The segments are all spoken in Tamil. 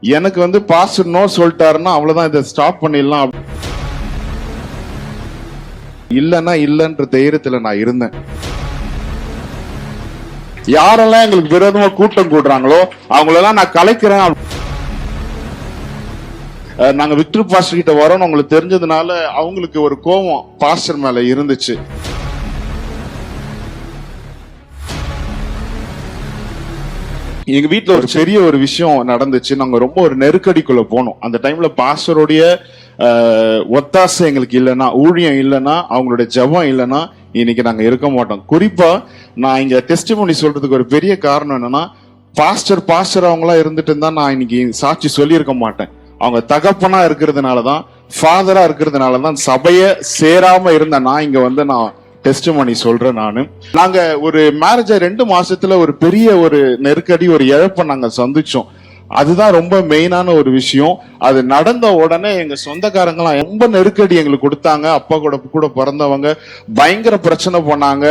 எனக்கு வந்து பாஸ்டர் நோ சொல்லிட்டாருன்னா அவ்வளவுதான், இதை ஸ்டாப் பண்ணிடலாம். இல்லன்னா இல்லன்ற தைரியத்துல நான் இருந்தேன். யாரெல்லாம் எங்களுக்கு விரோதமா கூட்டம் கூடுறாங்களோ அவங்களெல்லாம் நான் கலைக்கிறேன். நாங்க விக்டர் பாஸ்டர் கிட்ட வரோம்னு உங்களுக்கு தெரிஞ்சதுனால அவங்களுக்கு ஒரு கோபம் பாஸ்டர் மேல இருந்துச்சு. எங்க வீட்டுல ஒரு பெரிய ஒரு விஷயம் நடந்துச்சு. நாங்க ரொம்ப ஒரு நெருக்கடிக்குள்ள போனோம். அந்த டைம்ல பாஸ்டருடைய ஒத்தாசை எங்களுக்கு இல்லைன்னா, ஊழியம் இல்லைன்னா, அவங்களுடைய ஜெபம் இல்லைன்னா இன்னைக்கு நாங்க இருக்க மாட்டோம். குறிப்பா நான் இங்க டெஸ்டிமோனி சொல்றதுக்கு ஒரு பெரிய காரணம் என்னன்னா, பாஸ்டர் அவங்களா இருந்துட்டு இருந்தா நான் இன்னைக்கு சாட்சி சொல்லி இருக்க மாட்டேன். அவங்க தகப்பனா இருக்கிறதுனாலதான், ஃபாதரா இருக்கிறதுனாலதான் சபைய சேராம இருந்த நான் இங்க வந்து நான் டெஸ்டிமோனி சொல்றேன். நாங்க ஒரு மேரேஜ் 2 மாசத்துல ஒரு பெரிய ஒரு நெருக்கடி, ஒரு இழப்பை நாங்க சந்திச்சோம். அதுதான் ரொம்ப மெயினான ஒரு விஷயம். அது நடந்த உடனே எங்க சொந்தக்காரங்களாம் ரொம்ப நெருக்கடி எங்களுக்கு கொடுத்தாங்க. அப்பா கூட பிறந்தவங்க பயங்கர பிரச்சனை பண்ணாங்க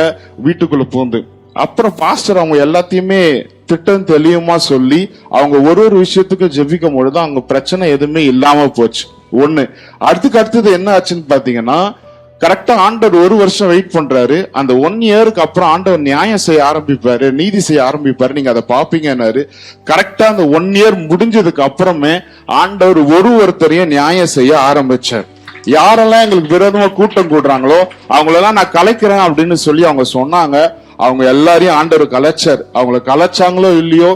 வீட்டுக்குள்ள பூந்து. அப்புறம் பாஸ்டர் அவங்க எல்லாத்தையுமே திட்டம் தெளிவுமா சொல்லி அவங்க ஒரு விஷயத்துக்கும் ஜெபிக்கும் பொழுது அவங்க பிரச்சனை எதுவுமே இல்லாம போச்சு. ஒண்ணு. அடுத்தது என்ன ஆச்சுன்னு பாத்தீங்கன்னா, கரெக்டா ஆண்டவர் 1 வருஷம் வெயிட் பண்றாரு. அந்த 1 இயருக்கு அப்புறம் ஆண்டவர் நியாயம் செய்ய ஆரம்பிப்பாரு, நீதி செய்ய ஆரம்பிப்பாரு. நீங்க அதை பாப்பீங்கன்னாரு. கரெக்டா அந்த 1 இயர் முடிஞ்சதுக்கு அப்புறமே ஆண்டவர் ஒருத்தரையும் நியாயம் செய்ய ஆரம்பிச்சார். யாரெல்லாம் எங்களுக்கு விரோதமா கூட்டம் கூடுறாங்களோ அவங்களெல்லாம் நான் கலைக்கிறேன் அப்படின்னு சொல்லி அவங்க சொன்னாங்க. அவங்க எல்லாரையும் ஆண்டவர் கலைச்சார். அவங்களை கலைச்சாங்களோ இல்லையோ,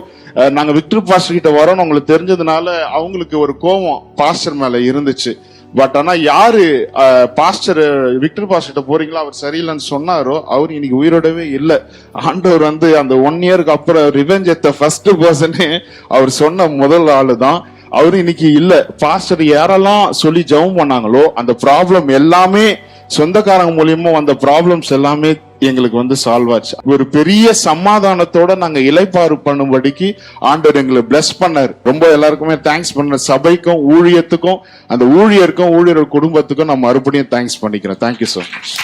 நாங்க விக்டர் பாஸ்டர் கிட்ட வரோம்னு உங்களுக்கு தெரிஞ்சதுனால அவங்களுக்கு ஒரு கோபம் பாஸ்டர் மேல இருந்துச்சு. பட் ஆனா யாரு பாஸ்டர் விக்டர் பாஸ்டர் போறீங்களோ அவர் சரியில்லைன்னு சொன்னாரோ அவர் இன்னைக்கு உயிரோடவே இல்லை. ஆண்டவர் வந்து அந்த 1 இயருக்கு அப்புறம் ரிவெஞ்ச் எத்த ஃபர்ஸ்ட் பர்சனே அவர் சொன்ன முதல் ஆளு தான். அவரு இன்னைக்கு இல்ல. பாஸ்டர் யாரெல்லாம் சொல்லி ஜெபம் பண்ணாங்களோ அந்த ப்ராப்ளம் எல்லாமே, சொந்தக்காரங்க மூலியமா வந்த ப்ராப்ளம்ஸ் எல்லாமே எங்களுக்கு வந்து சால்வ் ஆச்சு. ஒரு பெரிய சமாதானத்தோட நாங்க இளைப்பாறு பண்ணும்படிக்கு ஆண்டவர் எங்களை பிளஸ் பண்ணார். ரொம்ப எல்லாருக்குமே தேங்க்ஸ் பண்ண, சபைக்கும் ஊழியத்துக்கும் அந்த ஊழியருக்கும் ஊழியர் குடும்பத்துக்கும் நான் மறுபடியும் தேங்க்ஸ் பண்ணிக்கிறேன். Thank you so much.